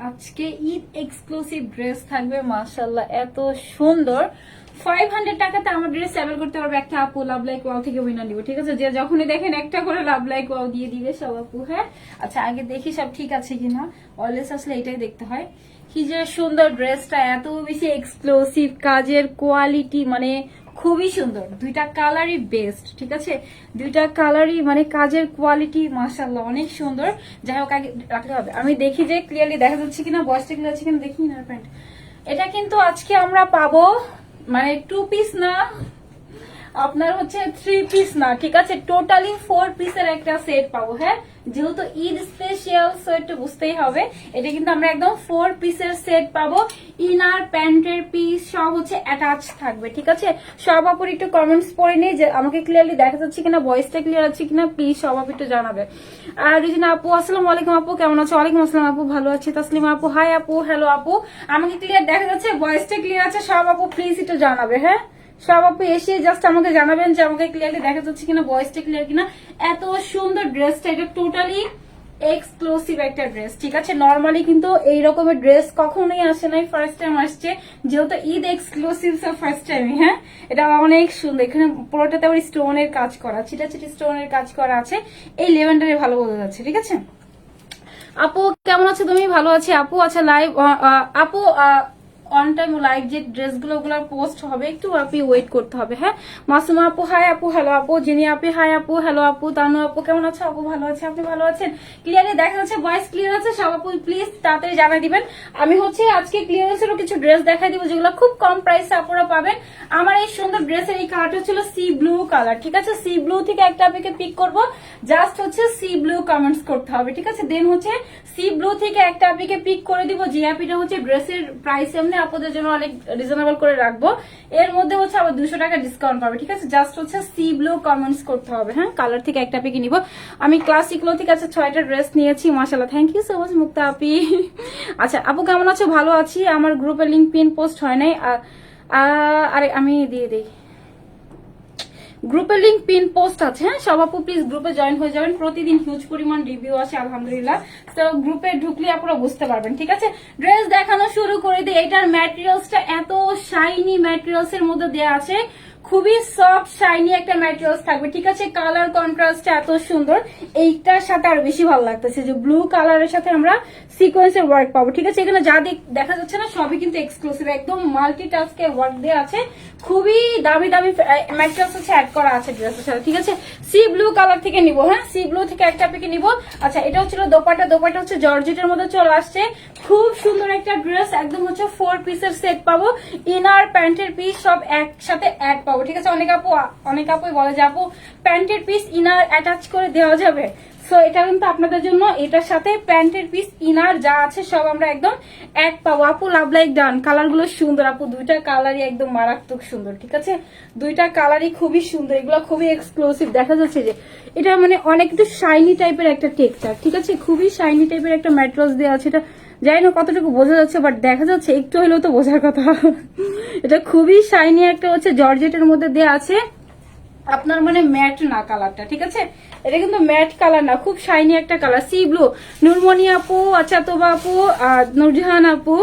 আজকে Eid exclusive dress থাকবে মাশাআল্লাহ, এত সুন্দর। 500 টাকাতে আমার ড্রেস সেল করতে পারবে একটা আপু লাভ লাইক ওয়াও থেকে উইনার দিব, ঠিক আছে? যে যখনই দেখেন একটা করে লাভ লাইক ওয়াও দিয়ে দিবে সব আপু। হ্যাঁ, আচ্ছা আগে দেখি সব ঠিক আছে কিনা। অলওয়েজ আসলে এটাই দেখতে হয়। কি যে সুন্দর ড্রেসটা, এত বেশি এক্সক্লুসিভ, কাজের কোয়ালিটি মানে খুবই সুন্দর। দুইটা কালারই বেস্ট, ঠিক আছে? দুইটা কালারই মানে কাজের কোয়ালিটি মাশাআল্লাহ অনেক সুন্দর। যাই হোক আগে রাখলে হবে, আমি দেখি যে ক্লিয়ারলি দেখা যাচ্ছে কিনা, ভয়েসটা ক্লিয়ার আছে কিনা দেখি না। প্যান্ট এটা কিন্তু আজকে আমরা পাবো মানে 2 পিস না, আপনার হচ্ছে 3 পিস না, ঠিক আছে? টোটালি 4 পিসের একটা সেট পাবো। হ্যাঁ, যেহেতু ঈদ স্পেশাল সো একটু বুঝতেই হবে। এটা কিন্তু আমরা একদম 4 পিসের সেট পাবো। ইনার প্যান্টের পিস সব হচ্ছে অ্যাটাচ থাকবে, ঠিক আছে? সব আপুর একটু কমেন্টস পড়ে নেই যে আমাকে ক্লিয়ারলি দেখা যাচ্ছে কিনা, ভয়েসটা ক্লিয়ার আছে কিনা, প্লিজ সব আপু একটু জানাবে। আর রিজিনা আপু আসসালামু আলাইকুম আপু, কেমন আছো? ওয়ালাইকুম আসসালাম আপু, ভালো আছি। তাসলিমা আপু হাই আপু, হ্যালো আপু, আমাকে ক্লিয়ার দেখা যাচ্ছে, ভয়েসটা ক্লিয়ার আছে? সব আপু প্লিজ একটু জানাবে। হ্যাঁ, সব আপু এসে জাস্ট আমাকে জানাবেন যে আমাকে ক্লিয়ারলি দেখা যাচ্ছে কিনা, ভয়েসটা ক্লিয়ার কিনা। এত সুন্দর ড্রেসটা, এটা টোটালি এক্সক্লুসিভ একটা ড্রেস, ঠিক আছে? নর্মালি কিন্তু এই রকমের ড্রেস কখনোই আসে নাই, ফার্স্ট টাইম আসছে। যেহেতু Eid exclusive so first time. হ্যাঁ, এটা অনেক সুন্দর। এখানে পুরোটাতে আবার স্টোনের কাজ করা, ছিটাছিটি স্টোনের কাজ করা আছে। এই লেভেন্ডারে ভালো বোঝা যাচ্ছে, ঠিক আছে? আপু কেমন আছো তুমি? ভালো আছি আপু। আচ্ছা লাইভ আপু অন টাইম লাইভ যে ড্রেসগুলো ওগুলোর পোস্ট হবে, একটু আপনি ওয়েট করতে হবে। হ্যাঁ, মাসুমা আপু হাই আপু, হ্যালো আপু, জিনি আপি হাই আপু, হ্যালো আপু, তানু আপু কেমন আছো? আপু ভালো আছে, আপনি ভালো আছেন? ক্লিয়ারলি দেখা যাচ্ছে, ভয়েস ক্লিয়ার আছে? সব আপু প্লিজ তাড়াতাড়ি জানাই দিবেন। আমি হচ্ছে আজকে ক্লিয়ারেন্সেরও কিছু ড্রেস দেখাই দিব যেগুলো খুব কম প্রাইসে আপনারা পাবেন। আমার এই সুন্দর ড্রেসের এই কালারটা ছিল সি ব্লু কালার, ঠিক আছে? সি ব্লু থেকে একটা আপনাকে পিক করব, জাস্ট হচ্ছে সি ব্লু কমেন্টস করতে হবে, ঠিক আছে? দেন হচ্ছে সি ব্লু থেকে একটা আপনাকে পিক করে দিব, যে অ্যাপিটা হচ্ছে ড্রেসের প্রাইস এমনি আপনাদের জন্য অনেক রিজনেবল করে রাখবো। এর মধ্যে হচ্ছে আবার 200 টাকা ডিসকাউন্ট পাবে, ঠিক আছে? জাস্ট হচ্ছে সি ব্লু কমেন্টস করতে হবে। হ্যাঁ, কালার থেকে একটা পিকে নিব। আমি ক্লাসিকলো থেকে আছে 6টা ড্রেস নিয়েছি মাশাআল্লাহ, থ্যাংক ইউ সো মাচ মুক্তা আপি। আচ্ছা আপু কেমন আছো? ভালো আছি। আমার গ্রুপের লিংক পিন পোস্ট হয় নাই, আরে আমি দিয়ে দিই। গ্রুপের লিংক পিন পোস্ট আছে। হ্যাঁ, সব আপু প্লিজ গ্রুপে জয়েন হয়ে যাবেন। প্রতিদিন হিউজ পরিমাণ রিভিউ আসে আলহামদুলিল্লাহ। তো গ্রুপে ঢুকলে আপনারা বুঝতে পারবেন, ঠিক আছে? ড্রেস দেখানো শুরু করে দিই। এটার ম্যাটেরিয়ালসটা এত শাইনি ম্যাটেরিয়ালস এর মধ্যে দেওয়া আছে, খুবই সফট শাইনি একটা ম্যাটেরিয়ালস থাকবে, ঠিক আছে? কালার কন্ট্রাস্টটা এত সুন্দর, এইটার সাথে আরো বেশি ভালো লাগতেছে যে ব্লু কালারের সাথে আমরা সিকোয়েন্সের ওয়ার্ক পাবো, ঠিক আছে? এখানে যা দেখা যাচ্ছে না সবই কিন্তু এক্সক্লুসিভ, একদম মাল্টি টাস্কের ওয়ার্ক দেওয়া আছে। খুবই দামি দামি ম্যাটেরিয়ালস হচ্ছে অ্যাড করা আছে ড্রেসের সাথে, ঠিক আছে? সি ব্লু কালার থেকে নিব। হ্যাঁ, সি ব্লু থেকে একটা পিকে নিব। আচ্ছা এটা হচ্ছে দোপাট্টা, দোপাট্টা হচ্ছে জর্জেটের মধ্যে চলে আসছে। খুব সুন্দর একটা ড্রেস, একদম হচ্ছে 4 পিসের সেট পাবো। ইনার প্যান্টের পিস সব একসাথে অ্যাড পাবো, ঠিক আছে? অনেক আপুই বলে যে আপু প্যান্টের পিস ইনার অ্যাটাচ করে দেওয়া যাবে, সো এটা কিন্তু আপনাদের জন্য। এটার সাথে প্যান্টের পিস ইনার যা আছে সব আমরা একদম এক পাবো। আপু লাভ লাইক ডান, কালার গুলো সুন্দর আপু, দুইটা কালারই একদম মারাত্মক সুন্দর, ঠিক আছে? দুইটা কালারই খুবই সুন্দর, এগুলো খুবই এক্সক্লুসিভ। দেখা যাচ্ছে যে এটা মানে অনেক একটু শাইনি টাইপের একটা টেক্সচার, ঠিক আছে? খুবই শাইনি টাইপের একটা ম্যাটেরিয়ালস দেওয়া আছে। এটা জানি না কতটুকু বোঝা যাচ্ছে, বাট দেখা যাচ্ছে, একটু হলেও তো বোঝার কথা। এটা খুবই শাইনি একটা হচ্ছে জর্জেটের মধ্যে দেওয়া আছে। আপনার মানে ম্যাট না কালারটা, ঠিক আছে? এটা কিন্তু ম্যাট কালার না, খুব শাইনি একটা কালার। সি ব্লু, নুরমনি আপু, আচ্ছা তোবা আপু, নুরজাহান আপু,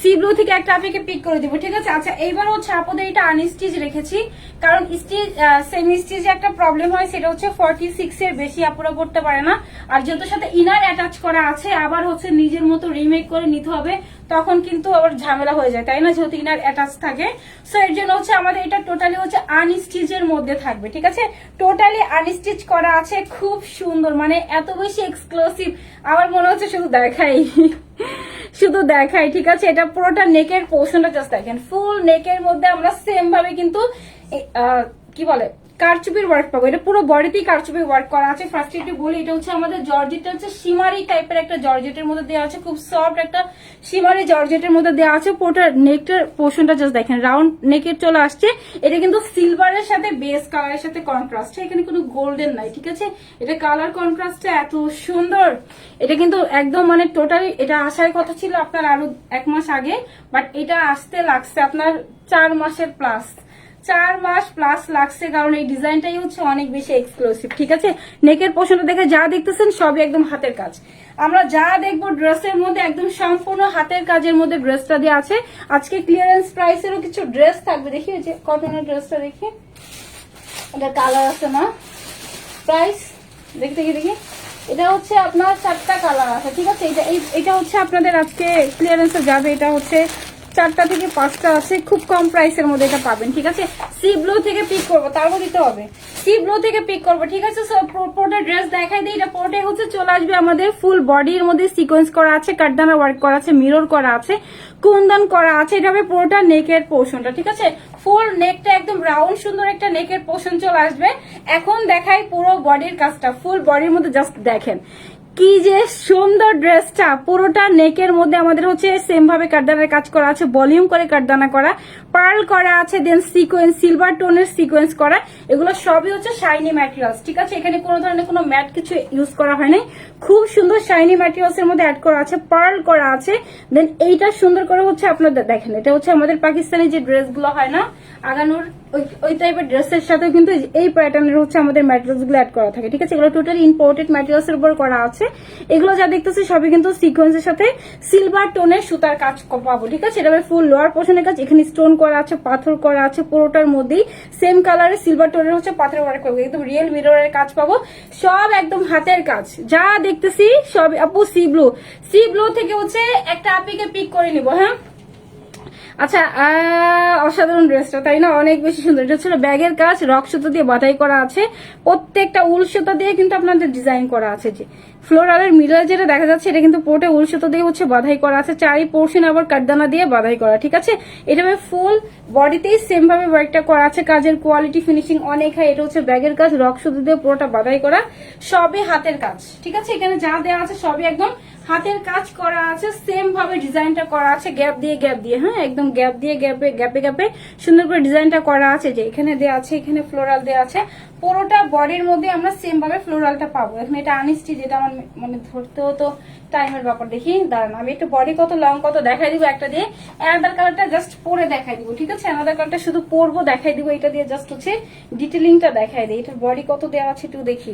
সি ব্লু থেকে একটা আপনাকে পিক করে দিব, ঠিক আছে? আচ্ছা এইবার হচ্ছে আপনাদের এটা আনস্টিচ রেখেছি, কারণ স্টিচ সেমি স্টিচে একটা প্রবলেম হয়, সেটা হচ্ছে 46 এর বেশি আপুরা পড়তে পারে না। আর যেহেতু সাথে ইনার অ্যাটাচ করা আছে, আবার হচ্ছে নিজের মতো রিমেক করে নিতে হবে, তখন কিন্তু আবার ঝামেলা হয়ে যায়, তাই না? যেহেতু ইনার অ্যাটাচ থাকে, সো এর জন্য হচ্ছে আমাদের এটা টোটালি হচ্ছে আনস্টিচের মধ্যে থাকবে, ঠিক আছে? টোটালি আনস্টিচ করা আছে, খুব সুন্দর, মানে এত বেশি এক্সক্লুসিভ। আমার মনে হচ্ছে শুধু দেখাই শুধু দেখাই, ঠিক আছে? এটা পুরোটা নেকের পোর্শনটা জাস্ট দেখেন, ফুল নেকের মধ্যে আমরা সেম ভাবে কিন্তু কি বলে কারচুপির ওয়ার্ক পাবো। এটা পুরো বডিতেই কারচুপির ওয়ার্ক করা আছে। ফার্স্ট একটু বলি, এটা হচ্ছে আমাদের জর্জেটটা হচ্ছে সিমারি টাইপের একটা জর্জেটের মধ্যে দেওয়া আছে, খুব সফট একটা সিমারি জর্জেটের মধ্যে দেওয়া আছে। পুরোটা নেকটার পোর্শনটা জাস্ট দেখেন, রাউন্ড নেকের চলে আসছে। এটা কিন্তু সিলভারের সাথে বেস কালারের সাথে কন্ট্রাস্ট, এখানে কোনো গোল্ডেন নাই, ঠিক আছে? এটা কালার কন্ট্রাস্টটা এত সুন্দর। এটা কিন্তু একদম মানে টোটালি, এটা আসার কথা ছিল আপনার আরো 1 মাস আগে, বাট এটা আসতে লাগছে আপনার 4 মাসের প্লাস, 4 মাস প্লাস লাগছে, কারণ এই ডিজাইনটাই হচ্ছে অনেক বেশি এক্সক্লুসিভ, ঠিক আছে? নেকের পোর্শনটা দেখে যা দেখতেছেন সবই একদম হাতের কাজ। আমরা যা দেখবো ড্রেসের মধ্যে একদম সম্পূর্ণ হাতের কাজের মধ্যে ড্রেসটা দেওয়া আছে। আজকে ক্লিয়ারেন্স প্রাইসেরও কিছু ড্রেস থাকবে, দেখি যে কটনের ড্রেসটা দেখি, এটা কালার আছে না, প্রাইস দেখি দেখি দেখি, এটা হচ্ছে আপনার 4টা কালার আছে, ঠিক আছে। এটা হচ্ছে আপনাদের আজকে ক্লিয়ারেন্সে যাবে, এটা হচ্ছে 4টা থেকে 5টা আছে, খুব কম প্রাইসের মধ্যে এটা পাবেন, ঠিক আছে। সি ব্লু থেকে পিক করবো, তারপর দিতে হবে, সি ব্লু থেকে পিক করবো, ঠিক আছে। পোর্টের ড্রেস দেখাই দিই, এটা পোর্টে হচ্ছে চলে আসবে আমাদের ফুল বডির মধ্যে সিকোয়েন্স করা আছে, কাটদানা ওয়ার্ক করা আছে, মিরর করা আছে, কুন্দন করা আছে, এটা হবে পুরোটা নেকের পোর্শনটা, ঠিক আছে। ফুল নেকটা একদম রাউন্ড সুন্দর একটা নেকের পোর্শন চলে আসবে। এখন দেখাই পুরো বডির কাজটা, ফুল বডির মধ্যে জাস্ট দেখেন কি যে সুন্দর ড্রেসটা, পুরোটা নেকের মধ্যে আমাদের হচ্ছে সেম ভাবে কাটদানার কাজ করা আছে, ভলিউম করে কাটদানা করা, পার্ল করা আছে, দেন সিকোয়েন্স সিলভার টোনের সিকোয়েন্স করা, এগুলো সবই হচ্ছে শাইনি ম্যাটেরিয়ালস, ঠিক আছে। এখানে কোনো ধরনের কোনো ম্যাট কিছু ইউজ করা হয় নাই, খুব সুন্দর শাইনি ম্যাটেরিয়ালস এর মধ্যে অ্যাড করা আছে, পার্ল করা আছে। দেন এইটা সুন্দর করে হচ্ছে আপনাদের দেখেন, এটা হচ্ছে আমাদের পাকিস্তানি যে ড্রেসগুলো হয় না আগানোর, ওই টাইপের ড্রেসের সাথে কিন্তু এই প্যাটার্নের হচ্ছে আমাদের ম্যাটেরিয়ালস গুলো অ্যাড করা থাকে, ঠিক আছে। এগুলো টোটালি ইম্পোর্টেড ম্যাটেরিয়ালস এর উপর করা আছে। এগুলো যা দেখতেছি সবই কিন্তু সিকোয়েন্সের সাথে সিলভার টোনের সুতার কাজ পাবো, ঠিক আছে। এটা ফুল লোয়ার পোর্শনের কাজ, এখানে স্টোন করা আছে, পাথর করা আছে, পুরোটার মধ্যেই সেম কালারের সিলভার টোনের হচ্ছে পাথর ওয়ার্ক করবো, একদম রিয়েল মিররের কাজ পাবো, সব একদম হাতের কাজ যা দেখতেছি সব। আপু সি ব্লু থেকে হচ্ছে একটা আপিকে পিক করে নিবো, হ্যাঁ। আচ্ছা, অসাধারণ ড্রেসটা, তাই না, অনেক বেশি সুন্দর। এটা ছিল ব্যাগের কাজ, রক সুতো দিয়ে বাঁধাই করা আছে, প্রত্যেকটা উল সুতো দিয়ে কিন্তু আপনাদের ডিজাইন করা আছে। যে ফ্লোরালের মিডলে যেটা দেখা যাচ্ছে এটা কিন্তু পোর্টে উল সুতো দিয়ে হচ্ছে বাঁধাই করা আছে, চারি পোর্শন আবার কাটদানা দিয়ে বাঁধাই করা, ঠিক আছে। এটা ফুল বডিতেই সেম ভাবে ওয়ার্কটা করা আছে, কাজের কোয়ালিটি ফিনিশিং অনেক হাই। এটা হচ্ছে ব্যাগের কাজ, রক সুতো দিয়ে পুরোটা বাঁধাই করা, সবই হাতের কাজ, ঠিক আছে। এখানে যা দেওয়া আছে সবই একদম হাতের কাজ করা আছে, সেম ভাবে ডিজাইনটা করা আছে, গ্যাপ দিয়ে, হ্যাঁ, একদম গ্যাপ দিয়ে গ্যাপে সুন্দর করে ডিজাইনটা করা আছে। যে এখানে দেওয়া আছে, এখানে ফ্লোরাল দেওয়া আছে, পুরোটা বডির মধ্যে আমরা সেম ভাবে ফ্লোরালটা পাবো। এখন এটা আনিস্টি, যেটা আমার মানে ধরতেও তো টাইমের ব্যাপার, দেখি দাঁড়ান আমি একটু বডি কত লং কত দেখাই দিব একটা দিয়ে, অ্যানাদার কালারটা জাস্ট পরে দেখাই দিব, ঠিক আছে। অ্যানাদার কালারটা শুধু পরবো দেখাই দিব, এটা দিয়ে জাস্ট হচ্ছে ডিটেলিংটা দেখাই দিই। এটার বডি কত দেওয়া আছে একটু দেখি,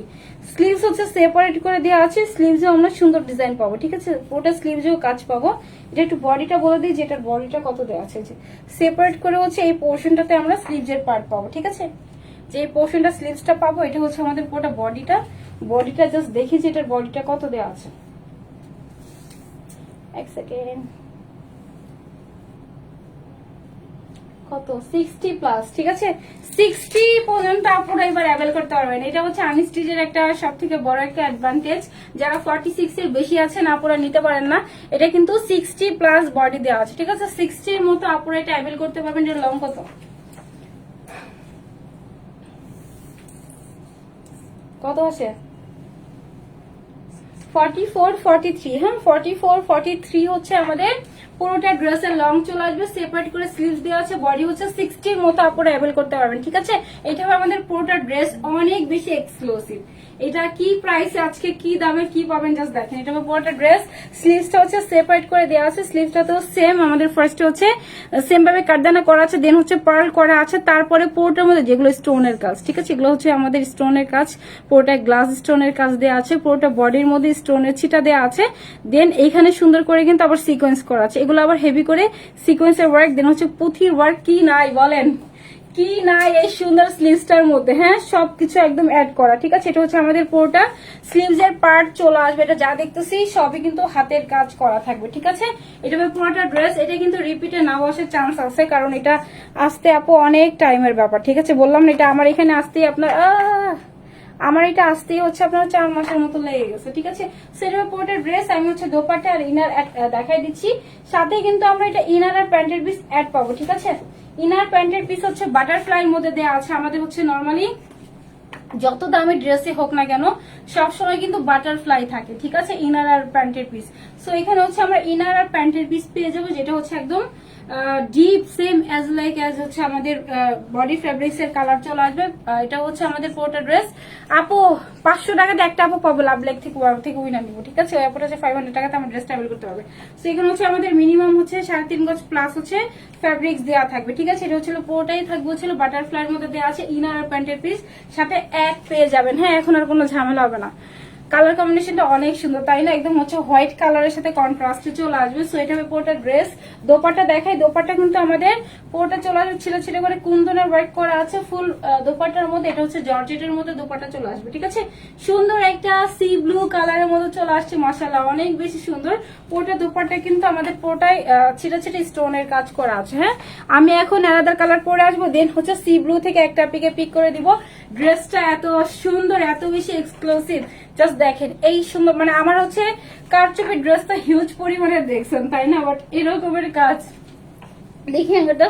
স্লিভস হচ্ছে সেপারেট করে দেওয়া আছে, স্লিভসেও আমরা সুন্দর ডিজাইন পাবো, ঠিক আছে। পুরোটা স্লিভসেও কাজ পাবো। এটা একটু বডিটা বলে দিই যে এটার বডিটা কত দেওয়া আছে, যে সেপারেট করে হচ্ছে এই পোর্শনটাতে আমরা স্লিভসের পার্ট পাবো, ঠিক আছে। যে এই পোর্শনটা স্লিভসটা পাবো, এটা হচ্ছে আমাদের পুরোটা বডিটা জাস্ট দেখি যে এটার বডিটা কত দেওয়া আছে। এক সেকেন্ড, কত 60 প্লাস, ঠিক আছে। 60 পর্যন্ত আপনারা এবার অ্যাভেল করতে পারবেন। এটা হচ্ছে আনস্টিচের একটা সব থেকে বড় একটা অ্যাডভান্টেজ, যারা 46 এর বেশি আছেন আপনারা নিতে পারেন না। এটা কিন্তু 60 প্লাস বডি দেওয়া আছে, ঠিক আছে। 60 এর মতো আপনারা এটা অ্যাভেল করতে পারবেন। এর লং কত আছে, 44 43, হ্যাঁ 44 43 হচ্ছে আমাদের পুরোটা ড্রেসের লং চলে আসবে, সেপারেট করে স্লিভস দেওয়া আছে, বডি হচ্ছে 60 এর মতো আপনারা অ্যাভেল করতে পারবেন, ঠিক আছে। এটা হবে আমাদের পুরোটা ড্রেস অনেক বেশি এক্সক্লুসিভ। এটা কি প্রাইসে আজকে কি দামে কি পাবেন জাস্ট দেখেন। এটা হবে পুরোটা ড্রেস, স্লিভসটা হচ্ছে সেপারেট করে দেওয়া আছে, স্লিভসটা তো সেম আমাদের ফার্স্টে হচ্ছে সেম ভাবে কাটদানা করা আছে, দেন হচ্ছে পার্ল করা আছে, তারপরে পুরোটার মধ্যে যেগুলো স্টোনের কাজ, ঠিক আছে, এগুলো হচ্ছে আমাদের স্টোনের কাজ, পুরোটা গ্লাস স্টোনের কাজ দেওয়া আছে, পুরোটা বডির মধ্যে স্টোনের ছিটা দেওয়া আছে, দেন এইখানে সুন্দর করে কিন্তু আবার সিকোয়েন্স করা আছে, এগুলো আবার হেভি করে সিকোয়েন্সের ওয়ার্ক, দেন হচ্ছে পুঁথির ওয়ার্ক, কি নাই বলেন, কি নাই এই সুন্দর স্লিভসটার মধ্যে, হ্যাঁ সবকিছু একদম অ্যাড করা, ঠিক আছে। এটা হচ্ছে আমাদের পুরোটা স্লিভস এর পার্ট চলে আসবে, এটা যা দেখতেছি সবই কিন্তু হাতের কাজ করা থাকবে, ঠিক আছে। এটা পুরোটা ড্রেস, এটা কিন্তু রিপিটে নাও আসার চান্স আছে, কারণ এটা আসতে আপু অনেক টাইমের ব্যাপার, ঠিক আছে। বললাম না, এটা আমার এখানে আসতেই আপনার এটা আসতেই হচ্ছে আপনার 4 মাসের মতো লেগে গেছে, ঠিক আছে। সেটা পুরোটা ড্রেস, আমি হচ্ছে দোপাট্টা আর ইনার দেখাই দিচ্ছি, সাথে কিন্তু আমরা এটা ইনার আর প্যান্টের পিস অ্যাড পাবো, ঠিক আছে। ইনার প্যান্টের পিস হচ্ছে বাটারফ্লাই মধ্যে দেওয়া আছে, আমাদের হচ্ছে নর্মালি যত দামি ড্রেসে হোক না কেন সবসময় কিন্তু বাটারফ্লাই থাকে, ঠিক আছে, ইনার আর প্যান্টের পিস। সো এখানে হচ্ছে আমরা ইনার আর প্যান্টের পিস পেয়ে যাবো, যেটা হচ্ছে একদম deep same as like as হচ্ছে আমাদের বডি ফেব্রিক্স এর কালার চলে আসবে। এটা হচ্ছে আমাদের পুরোটা ড্রেস। আপু 500 টাকাতে একটা আপু পাবো লাভ লেক থেকে উইনার নিবো, ঠিক আছে। ওই আপুটা হচ্ছে 500 টাকাতে আমার ড্রেসটা অ্যাভেল করতে পারবে। সো এখানে হচ্ছে আমাদের মিনিমাম হচ্ছে 3.5 গজ প্লাস হচ্ছে ফেব্রিক্স দেওয়া থাকবে, ঠিক আছে। এটা হচ্ছিল পুরোটাই থাকবে হচ্ছিল বাটারফ্লাইয়ের মধ্যে দেওয়া আছে, ইনার আর প্যান্টের পিস সাথে এক পেয়ে যাবেন, হ্যাঁ এখন আর কোনো ঝামেলা হবে না। কালার কম্বিনেশনটা অনেক সুন্দর তাই না, একদম হচ্ছে হোয়াইট কালারের সাথে কন্ট্রাস্টে চলে আসবে। সো এটা হবে পুরোটা ড্রেস। দোপাট্টা দেখাই, দোপাট্টা কিন্তু আমাদের পুরোটা চলে আসবে ছিল ছিল করে কুন্দনের ওয়ার্ক করা আছে ফুল দোপাট্টার মধ্যে। এটা হচ্ছে জর্জেটের মধ্যে দোপাট্টা চলে আসবে, ঠিক আছে। সুন্দর একটা সি ব্লু কালারের মধ্যে চলে আসছে, মাশাআল্লাহ অনেক বেশি সুন্দর। পুরোটা দোপাট্টা কিন্তু আমাদের পুরোটাই ছিটা ছিটা স্টোনের কাজ করা আছে। হ্যাঁ, আমি এখন আলাদা কালার পরে আসবো, দেন হচ্ছে সি ব্লু থেকে একটা পিক করে দিব। ড্রেসটা এত সুন্দর, এত বেশি এক্সক্লুসিভ, জাস্ট দেখেন এই সুন্দর, মানে আমার হচ্ছে কারচুপির ড্রেসটা হিউজ পরিমাণে দেখছেন তাই না, বাট এরকমের কাজ দেখি হ্যাঙ্গারটা,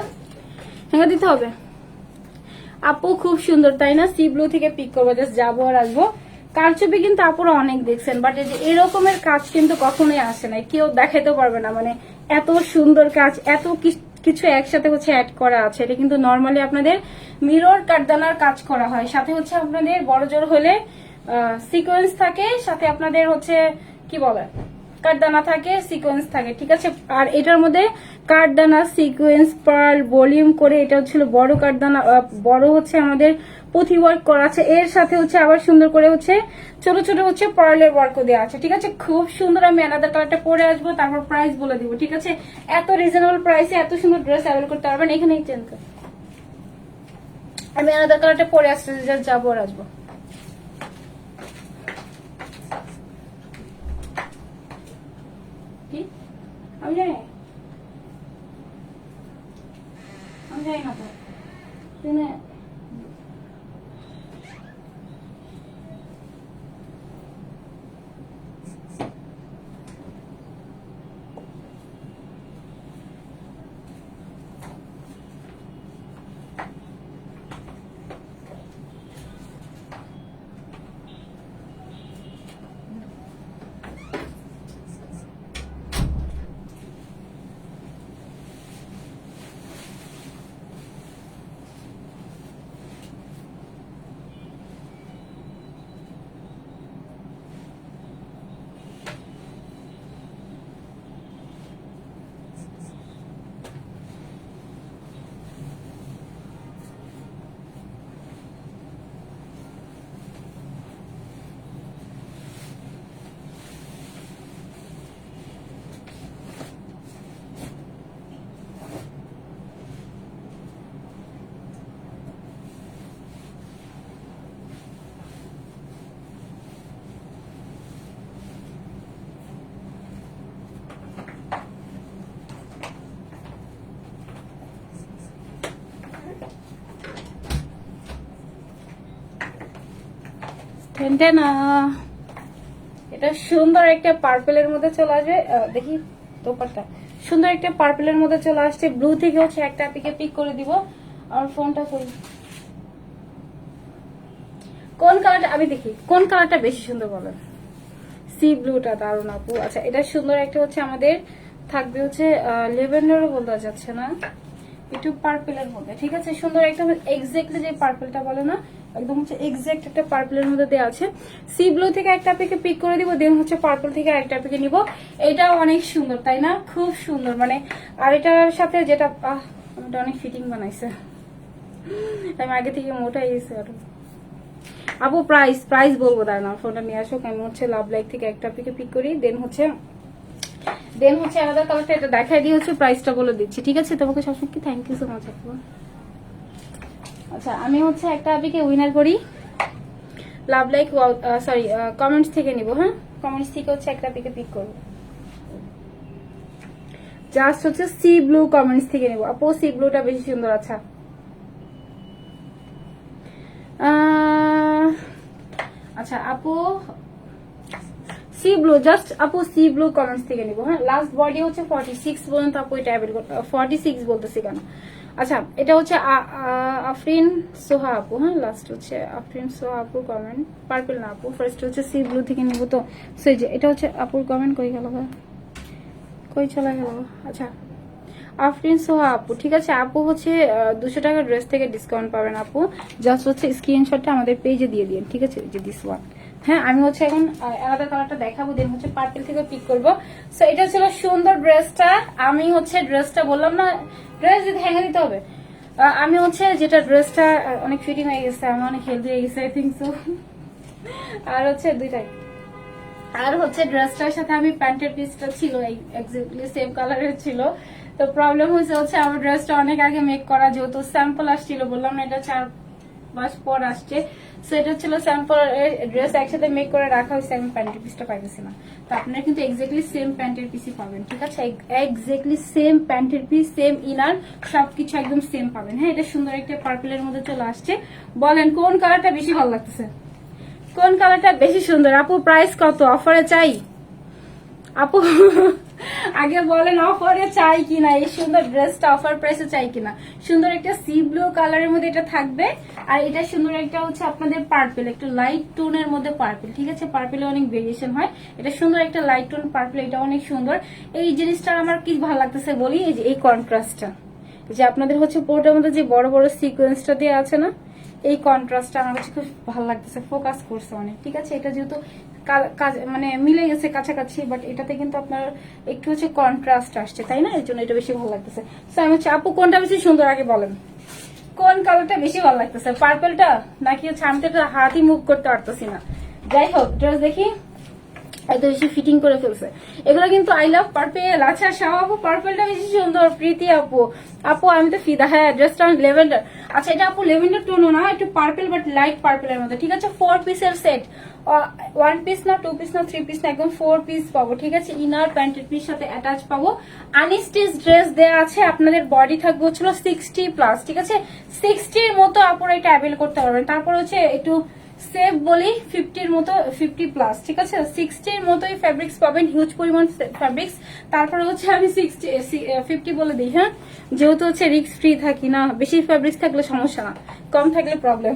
হ্যাঙ্গার দিতে হবে। আপু খুব সুন্দর তাই না, সি ব্লু থেকে পিক করবো, জাস্ট যাবো আর আসবো। কারচুপি কিন্তু আপুরা অনেক দেখছেন, বাট এই যে এরকমের কাজ কিন্তু কখনোই আসে না, কেউ দেখাইতে পারবে না, মানে এত সুন্দর কাজ, এত কিছু একসাথে হচ্ছে অ্যাড করা আছে। এটা কিন্তু নর্মালি আপনাদের মিরর কাঠদানার কাজ করা হয়, সাথে হচ্ছে আপনাদের বড় জোর হলে সিকোয়েন্স থাকে, সাথে আপনাদের হচ্ছে কি বলে কাঠদানা থাকে, সিকোয়েন্স থাকে, ঠিক আছে। আর এটার মধ্যে কাঠদানা, সিকোয়েন্স, পার্ল, ভলিউম করে এটা হচ্ছিল বড় কাঠদানা, বড় হচ্ছে আমাদের পুঁথি ওয়ার্ক করা আছে, এর সাথে হচ্ছে আবার সুন্দর করে হচ্ছে ছোট ছোট হচ্ছে পার্লের ওয়ার্কও দেওয়া আছে, ঠিক আছে। খুব সুন্দর। আমি আলাদা কালারটা পরে আসবো, তারপর প্রাইস বলে দিব, ঠিক আছে। এত রিজনেবল প্রাইসে এত সুন্দর ড্রেস অ্যাভেল করতে পারবেন, এখানে চেঞ্জ করে আমি আলাদা কালারটা পরে আসতে যাবো আর আসবো। আমি জানি না তো শুনে না, এটা সুন্দর একটা পার্পেলের মধ্যে চলে আসবে। দেখি দোপাট্টা সুন্দর একটা পার্পেলের মধ্যে চলে আসছে, ব্লু থেকে হচ্ছে একটা পিক করে দিব। আর ফোনটা কই, কোন কালারটা আমি দেখি, কোন কালারটা বেশি সুন্দর বলেন। সি ব্লুটা দারুণ আপু। আচ্ছা, এটা সুন্দর একটা হচ্ছে আমাদের থাকবে হচ্ছে লেভেন্ডারও বলতে যাচ্ছে না, একটু পার্পেলের মধ্যে, ঠিক আছে। সুন্দর একটা এক্স্যাক্টলি যে পার্পেলটা বলে না, একদম হচ্ছে এক্স্যাক্ট একটা পার্পেলের মধ্যে দেওয়া আছে। সি ব্লু থেকে একটা পিক করে দিব, দেন হচ্ছে পার্পল থেকে একটা নিব। এটা অনেক সুন্দর তাই না, খুব সুন্দর। মানে আর এটার সাথে যেটা এটা অনেক ফিটিং বানাইছে, আমি আগে থেকে মোটা গেছে আরো। আপু প্রাইস বলবো, তার নাম ফোনটা নিয়ে আসো। আমি হচ্ছে লাভ লাইক থেকে একটা পিক করি, দেন হচ্ছে আলাদা কালারটা এটা দেখাই দিয়ে হচ্ছে প্রাইসটা বলে দিচ্ছি, ঠিক আছে। তোমাকে সবসময় কি থ্যাংক ইউ সো মাচ আপু। আচ্ছা, আমি হচ্ছে একটা আপিকে উইনার করি, লাভ লাইক সরি কমেন্টস থেকে নিব। হ্যাঁ, কমেন্টস থেকে হচ্ছে একটা আপিকে পিক করবো, জাস্ট হচ্ছে সি ব্লু কমেন্টস থেকে নিব। আপু সি ব্লুটা বেশি সুন্দর। আচ্ছা, আচ্ছা আপু সি ব্লু, জাস্ট আপু সি ব্লু কমেন্টস থেকে নিব। হ্যাঁ, লাস্ট বডি হচ্ছে 46 পর্যন্ত আপু, এটা অ্যাভেল করতে 46 বলতেছি কেন। আচ্ছা, এটা হচ্ছে আফরিন সোহা আপু। হ্যাঁ, লাস্ট হচ্ছে আফরিন সোহা আপুর কমেন্ট, পার্পল না আপু, ফার্স্ট হচ্ছে সি ব্লু থেকে নিব। তো সেই যে এটা হচ্ছে আপুর কমেন্ট, কই গেল, কই চলে গেল। আচ্ছা, আফরিন সোহা আপু, ঠিক আছে। আপু হচ্ছে 200 টাকা ড্রেস থেকে ডিসকাউন্ট পাবেন আপু, জাস্ট হচ্ছে স্ক্রিনশটটা আমাদের পেজে দিয়ে দিন, ঠিক আছে, যে দিস ওয়ান। হ্যাঁ, আমি হচ্ছে এখন আলাদা কালারটা দেখাবো, দেন হচ্ছে পার্পল থেকে পিক করবো। সো এটা ছিল সুন্দর ড্রেসটা। আমি হচ্ছে ড্রেসটা বললাম না, ড্রেস যদি হ্যাঙ্গে দিতে হবে। আমি হচ্ছে যেটা ড্রেসটা অনেক ফিটিং হয়ে গেছে, আমি অনেক হেলদি হয়ে গেছে, আই থিঙ্ক সো। আর হচ্ছে দুইটাই আর হচ্ছে ড্রেসটার সাথে আমি প্যান্টের পিসটা ছিল এক্স্যাক্টলি সেম কালারের ছিল। তো প্রবলেম হচ্ছে আমার ড্রেসটা অনেক আগে মেক করা, যেহেতু স্যাম্পল আসছিল, বললাম না এটা 4 মাস পর আসছে। সো এটা ছিল স্যাম্পল ড্রেস, একসাথে মেক করে রাখা হয়েছে, আমি প্যান্টের পিসটা পাইতেছি না। তো আপনারা কিন্তু এক্স্যাক্টলি সেম প্যান্টের পিসই পাবেন, ঠিক আছে? এক্স্যাক্টলি সেম প্যান্টের পিস, সেম ইনার, সবকিছু একদম সেম পাবেন। হ্যাঁ, এটা সুন্দর একটা পার্পলের মধ্যে চলে আসছে। বলেন কোন কালারটা বেশি ভালো লাগতেছে, কোন কালারটা বেশি সুন্দর? আপু প্রাইস কত? অফারে চাই আপু? আগে বলেন অফারে চাই কিনা, এই সুন্দর ড্রেসটা অফার প্রাইসে চাই কিনা। সুন্দর একটা সি ব্লু কালারের মধ্যে এটা থাকবে, আর এটা সুন্দর একটা হচ্ছে আপনাদের পার্পল, একটু লাইট টোনের মধ্যে পার্পল, ঠিক আছে? পার্পলে অনেক ভেরিয়েশন হয়, এটা সুন্দর একটা লাইট টোন পার্পল, এটা অনেক সুন্দর। এই জিনিসটা আমার কি ভালো লাগতেছে বলি, এই যে এই কন্ট্রাস্টটা, যে আপনাদের হচ্ছে পুরোটার মধ্যে যে বড় বড় সিকোয়েন্সটা দিয়ে আছে না, এই কন্ট্রাস্টটা আমার কাছে খুব ভালো লাগতেছে, ফোকাস করছে অনেক, ঠিক আছে? এটা যেহেতু মানে মিলে গেছে কাছাকাছি, বাট এটাতে কিন্তু আপনার একটু হচ্ছে কন্ট্রাস্ট আসছে, তাই না? এর জন্য এটা বেশি ভালো লাগতেছে। সো আমি হচ্ছে আপু কোনটা বেশি সুন্দর আগে বলেন, কোন কালারটা বেশি ভালো লাগতেছে, পার্পলটা নাকি হচ্ছে? আমি তো এটা হাতই মুভ করতে পারতেছি না। যাই হোক, ড্রেস দেখি, এত বেশি ফিটিং করে ফেলছে এগুলো কিন্তু আই লাভ পার্পেল। আচ্ছা শাহ আপু পার্পলটা বেশি সুন্দর, প্রীতি আপু, আপু আমি তো ফিদা। হ্যাঁ, ড্রেসটা লেভেন্ডার। আচ্ছা এটা আপু লেভেন্ডার টোনও না, একটু পার্পল বাট লাইট পার্পলের মধ্যে, ঠিক আছে? 4 পিসের সেট, 1 পিস না, 2 পিস না, 3 পিস না, একদম 4 পিস পাবো, ঠিক আছে? ইনার প্যান্টের পিস সাথে অ্যাটাচ পাবো। আনস্টিচ ড্রেস দেওয়া আছে, আপনাদের বডি থাকবে হচ্ছিল 60+, ঠিক আছে? 60-র মতো আপনারা এটা অ্যাভেল করতে পারবেন। তারপর হচ্ছে একটু সেভ বলি 50-র মতো, 50+, ঠিক আছে? 60-র মতোই ফ্যাব্রিক্স পাবেন, হিউজ পরিমাণ ফ্যাব্রিক্স। তারপরে হচ্ছে আমি 50 বলে দিই, হ্যাঁ, যেহেতু হচ্ছে রিস্ক ফ্রি থাকি না, বেশি ফ্যাব্রিক্স থাকলে সমস্যা না, কম থাকলে প্রবলেম।